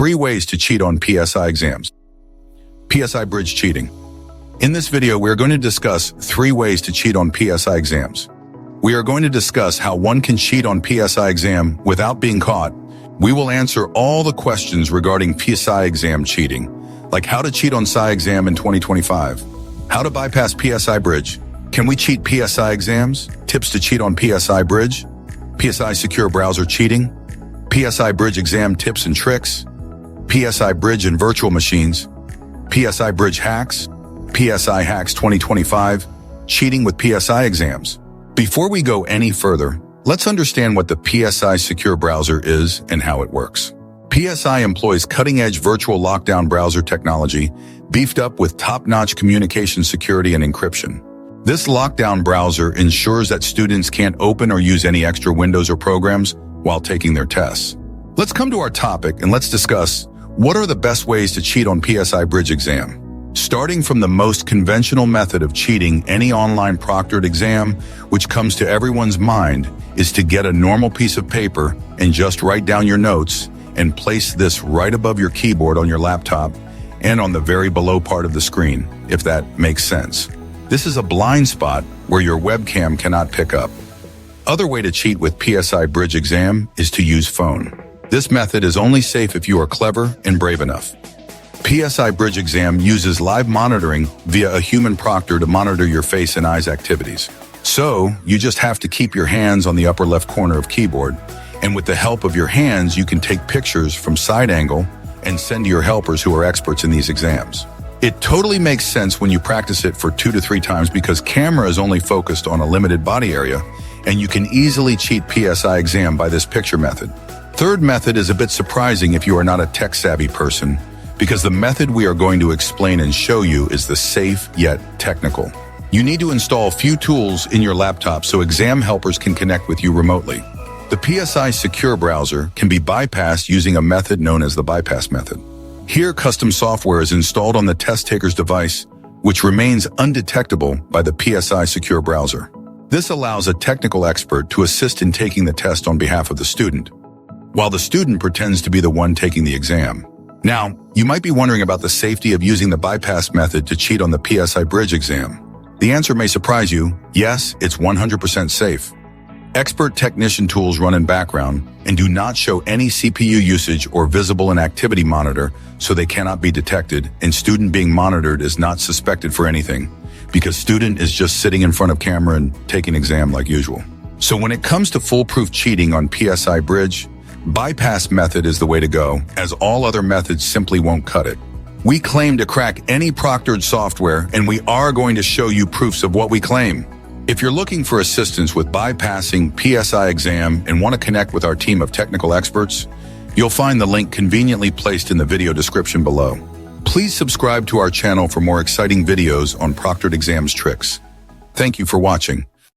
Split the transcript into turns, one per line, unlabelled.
3 ways to cheat on PSI exams. PSI Bridge Cheating. In this video, we are going to discuss 3 ways to cheat on PSI exams. We are going to discuss how one can cheat on PSI exam without being caught. We will answer all the questions regarding PSI exam cheating, like how to cheat on PSI exam in 2025, how to bypass PSI Bridge, can we cheat PSI exams, tips to cheat on PSI Bridge, PSI Secure Browser cheating, PSI Bridge exam tips and tricks, PSI Bridge and virtual machines, PSI Bridge hacks, PSI Hacks 2025, cheating with PSI exams. Before we go any further, let's understand what the PSI Secure Browser is and how it works. PSI employs cutting-edge virtual lockdown browser technology beefed up with top-notch communication security and encryption. This lockdown browser ensures that students can't open or use any extra windows or programs while taking their tests. Let's come to our topic and let's discuss what are the best ways to cheat on PSI Bridge exam. Starting from the most conventional method of cheating any online proctored exam, which comes to everyone's mind, is to get a normal piece of paper and just write down your notes and place this right above your keyboard on your laptop and on the very below part of the screen, if that makes sense. This is a blind spot where your webcam cannot pick up. Other way to cheat with PSI Bridge exam is to use phone. This method is only safe if you are clever and brave enough. PSI Bridge exam uses live monitoring via a human proctor to monitor your face and eyes activities. So, you just have to keep your hands on the upper left corner of keyboard, and with the help of your hands, you can take pictures from side angle and send to your helpers who are experts in these exams. It totally makes sense when you practice it for 2 to 3 times because camera is only focused on a limited body area, and you can easily cheat PSI exam by this picture method. Third method is a bit surprising if you are not a tech-savvy person, because the method we are going to explain and show you is the safe yet technical. You need to install few tools in your laptop so exam helpers can connect with you remotely. The PSI Secure Browser can be bypassed using a method known as the bypass method. Here, custom software is installed on the test taker's device, which remains undetectable by the PSI Secure Browser. This allows a technical expert to assist in taking the test on behalf of the student, while the student pretends to be the one taking the exam. Now, you might be wondering about the safety of using the bypass method to cheat on the PSI Bridge exam. The answer may surprise you. Yes, it's 100% safe. Expert technician tools run in background and do not show any CPU usage or visible inactivity monitor, so they cannot be detected, and student being monitored is not suspected for anything, because student is just sitting in front of camera and taking exam like usual. So when it comes to foolproof cheating on PSI Bridge, bypass method is the way to go, as all other methods simply won't cut it. We claim to crack any proctored software, and we are going to show you proofs of what we claim. If you're looking for assistance with bypassing PSI exam and want to connect with our team of technical experts, you'll find the link conveniently placed in the video description below. Please subscribe to our channel for more exciting videos on proctored exams tricks. Thank you for watching.